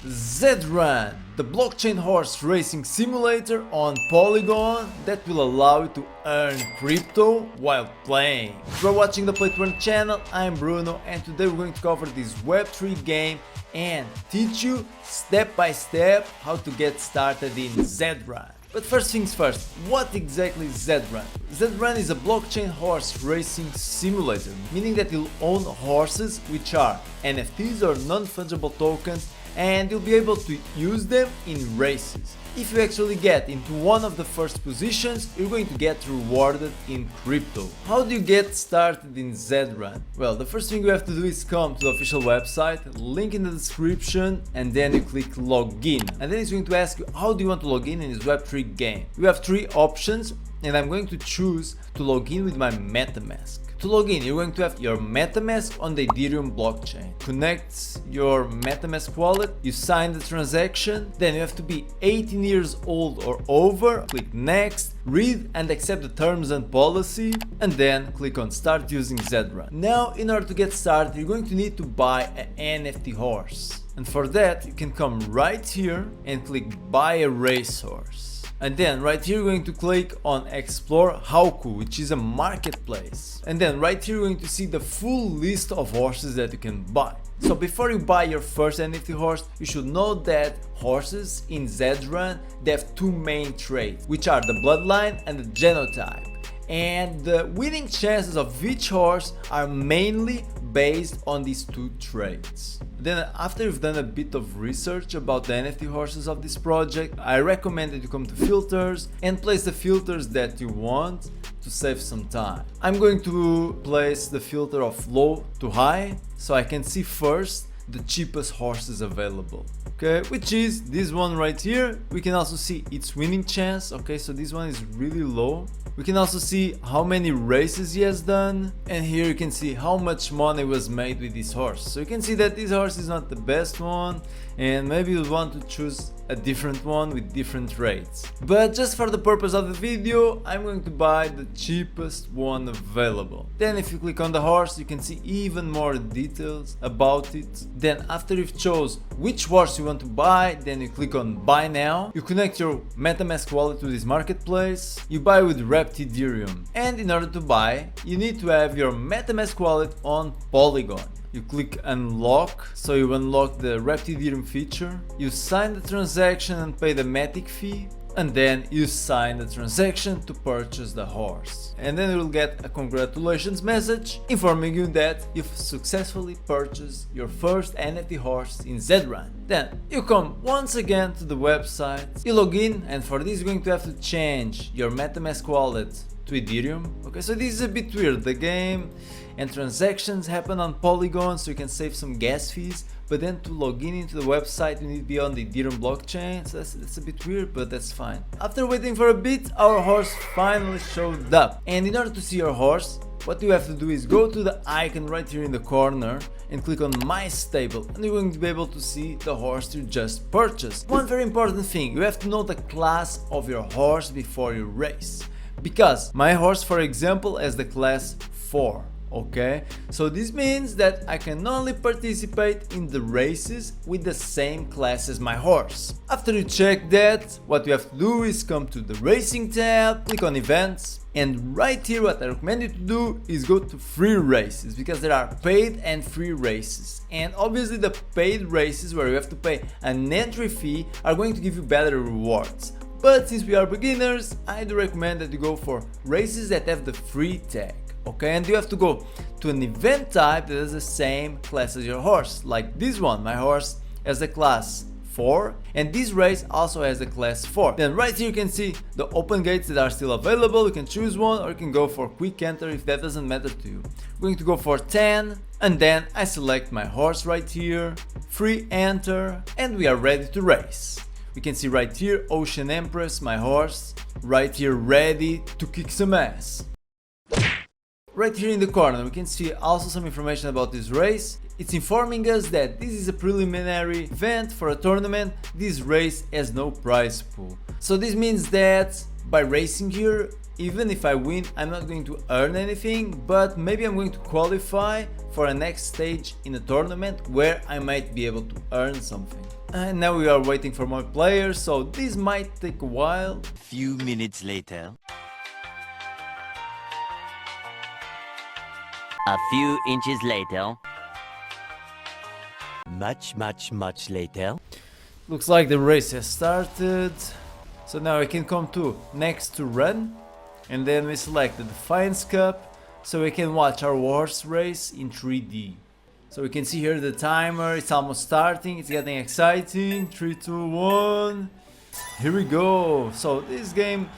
Zed Run, the blockchain horse racing simulator on Polygon that will allow you to earn crypto while playing. If you're watching the Play to Earn channel, I'm Bruno and today we're going to cover this Web3 game and teach you step by step how to get started in Zed Run. But first things first, what exactly is Zed Run? Zed Run is a blockchain horse racing simulator, meaning that you'll own horses which are NFTs or non-fungible tokens, and you'll be able to use them in races. If you actually get into one of the first positions, you're going to get rewarded in crypto. How do you get started in Zed Run? Well, the first thing you have to do is come to the official website, link in the description, and then you click login. And then it's going to ask you how do you want to log in this Web3 game. You have three options, and I'm going to choose to log in with my MetaMask. To log in, you're going to have your MetaMask on the Ethereum blockchain. Connect your MetaMask wallet, you sign the transaction, then you have to be 18 years old or over, click next, read and accept the terms and policy, and then click on start using Zed Run. Now, in order to get started, you're going to need to buy an NFT horse. And for that, you can come right here and click buy a racehorse. And then right here you're going to click on explore Hauku, which is a marketplace. And then right here you're going to see the full list of horses that you can buy. So before you buy your first NFT horse, you should know that horses in Zed Run, they have two main traits, which are the bloodline and the genotype. And the winning chances of each horse are mainly based on these two traits. Then after you've done a bit of research about the NFT horses of this project, I recommend that you come to filters and place the filters that you want to save some time. I'm going to place the filter of low to high so I can see first the cheapest horses available. Okay, which is this one right here. We can also see its winning chance. Okay, so this one is really low. We can also see how many races he has done, and here you can see how much money was made with this horse. So you can see that this horse is not the best one, and maybe you want to choose a different one with different rates. But just for the purpose of the video, I'm going to buy the cheapest one available. Then if you click on the horse, you can see even more details about it. Then after you've chose which horse you want to buy, then you click on buy now. You connect your MetaMask wallet to this marketplace. You buy with rarity Ethereum. And in order to buy, you need to have your MetaMask wallet on Polygon. You click unlock, so you unlock the rarity Ethereum feature. You sign the transaction and pay the Matic fee. And then you sign the transaction to purchase the horse. And then you will get a congratulations message informing you that you've successfully purchased your first NFT horse in Zed Run. Then you come once again to the website, you log in, and for this you're going to have to change your MetaMask wallet to Ethereum. Okay, so this is a bit weird. The game and transactions happen on Polygon, so you can save some gas fees, but then to log in into the website you need to be on the Ethereum blockchain, so that's a bit weird, but that's fine. After waiting for a bit, our horse finally showed up, and in order to see your horse, what you have to do is go to the icon right here in the corner and click on my stable, and you're going to be able to see the horse you just purchased. One very important thing, you have to know the class of your horse before you race, because my horse, for example, has the class 4. Okay, so this means that I can only participate in the races with the same class as my horse. After you check that, what you have to do is come to the racing tab, click on events, and right here what I recommend you to do is go to free races, because there are paid and free races. And obviously the paid races, where you have to pay an entry fee, are going to give you better rewards. But since we are beginners, I do recommend that you go for races that have the free tag. Okay, and you have to go to an event type that has the same class as your horse, like this one. My horse has the class 4, and this race also has a class 4. Then right here you can see the open gates that are still available. You can choose one, or you can go for quick enter if that doesn't matter to you. I'm going to go for 10, and then I select my horse right here, free enter, and we are ready to race. We can see right here Ocean Empress, my horse, right here ready to kick some ass. Right here in the corner we can see also some information about this race. It's informing us that this is a preliminary event for a tournament. This race has no prize pool. So this means that by racing here even if I win, I'm not going to earn anything, but maybe I'm going to qualify for a next stage in a tournament where I might be able to earn something. And now we are waiting for more players, so this might take a while. Few minutes later. A few inches later. Much later. Looks like the race has started. So now I can come to next to run, and then we select the Defiance Cup, so we can watch our horse race in 3D. So we can see here the timer, it's almost starting, it's getting exciting. 3, 2, 1. Here we go. So this game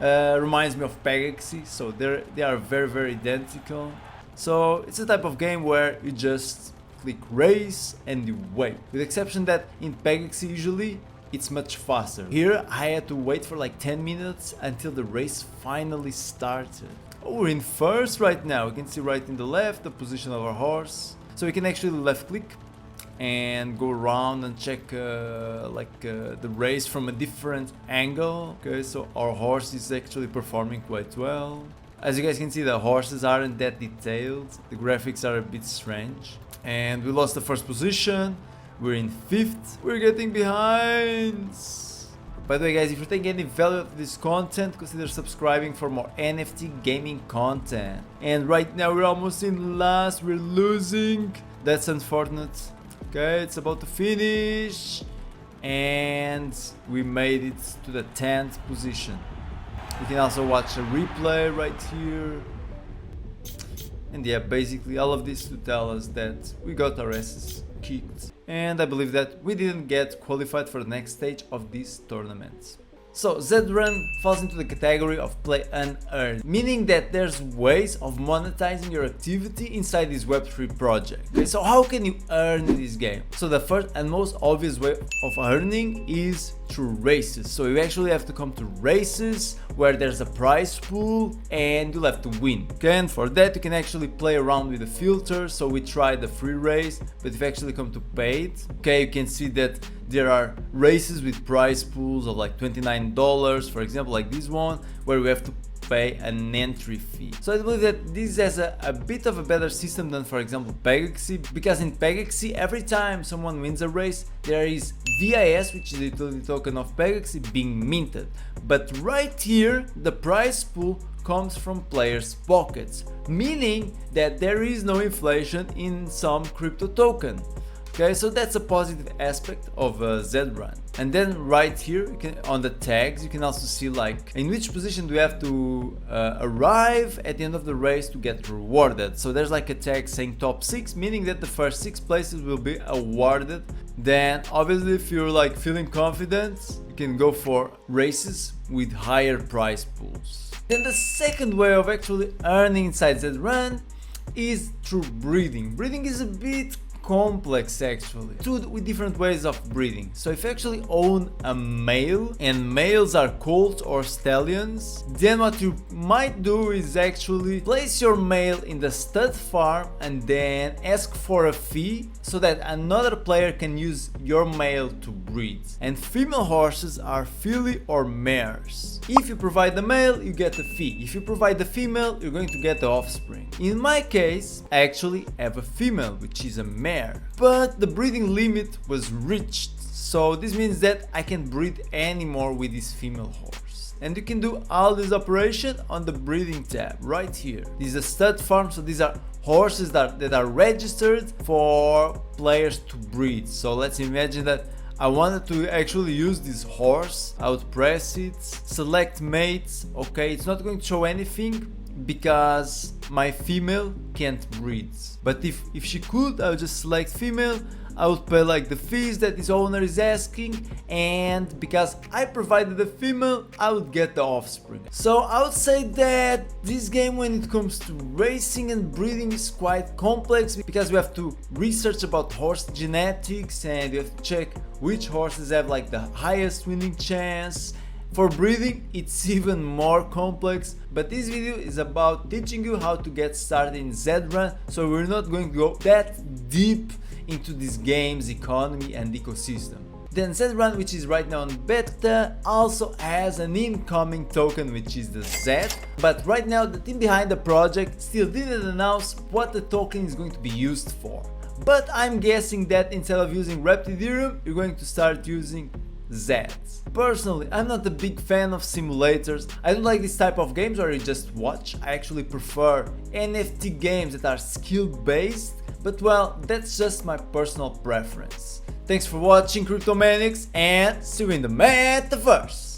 reminds me of Pegaxi, so they are very identical. So it's a type of game where you just click race and you wait. With the exception that in Pegaxi usually it's much faster. Here I had to wait for like 10 minutes until the race finally started. Oh, we're in first right now. You can see right in the left the position of our horse. So we can actually left click and go around and check the race from a different angle. Okay, so our horse is actually performing quite well. As you guys can see, the horses aren't that detailed. The graphics are a bit strange. And we lost the first position. We're in 5th. We're getting behind. By the way guys, if you're taking any value of this content, consider subscribing for more NFT gaming content. And right now we're almost in last. We're losing. That's unfortunate. Okay, it's about to finish. And we made it to the 10th position. You can also watch a replay right here. And yeah, basically all of this to tell us that we got our asses kicked. And I believe that we didn't get qualified for the next stage of this tournament. So Zed Run falls into the category of play unearned, meaning that there's ways of monetizing your activity inside this Web3 project. Okay, so how can you earn in this game? So the first and most obvious way of earning is through races. So you actually have to come to races where there's a prize pool and you'll have to win. Okay, and for that you can actually play around with the filter. So we tried the free race, but if you actually come to paid, okay, you can see that there are races with prize pools of like $29, for example, like this one, where we have to pay an entry fee. So I believe that this has a bit of a better system than, for example, Pegaxi, because in Pegaxi every time someone wins a race there is VIS, which is the utility token of Pegaxi, being minted. But right here the prize pool comes from players' pockets, meaning that there is no inflation in some crypto token. Okay, so that's a positive aspect of Zed Run. And then right here, you can, on the tags, you can also see like in which position do we have to arrive at the end of the race to get rewarded. So there's like a tag saying top 6, meaning that the first 6 places will be awarded. Then obviously if you're like feeling confident, you can go for races with higher prize pools. Then the second way of actually earning inside Zed Run is through breeding. Breeding is a bit complex actually, with different ways of breeding. So if you actually own a male, and males are colts or stallions, then what you might do is actually place your male in the stud farm and then ask for a fee so that another player can use your male to breed. And female horses are filly or mares. If you provide the male, you get the fee. If you provide the female, you're going to get the offspring. In my case, I actually have a female, which is a mare. But the breeding limit was reached, so this means that I can't breed anymore with this female horse. And you can do all this operation on the breeding tab right here. This is a stud farm, so these are horses that are registered for players to breed. So let's imagine that I wanted to actually use this horse. I would press it, select mates. Okay, it's not going to show anything because my female can't breed. But if she could, I would just select female. I would pay like the fees that this owner is asking, and because I provided the female, I would get the offspring. So I would say that this game, when it comes to racing and breeding, is quite complex because we have to research about horse genetics and you have to check which horses have like the highest winning chance. For breeding, it's even more complex, but this video is about teaching you how to get started in Zed Run, so we're not going to go that deep into this game's economy and ecosystem. Then Zed Run, which is right now on beta, also has an incoming token which is the Zed, but right now the team behind the project still didn't announce what the token is going to be used for. But I'm guessing that instead of using wrapped Ethereum, you're going to start using Zeds. Personally, I'm not a big fan of simulators. I don't like this type of games where you just watch. I actually prefer NFT games that are skill based, but well, that's just my personal preference. Thanks for watching, Cryptomanics, and see you in the metaverse!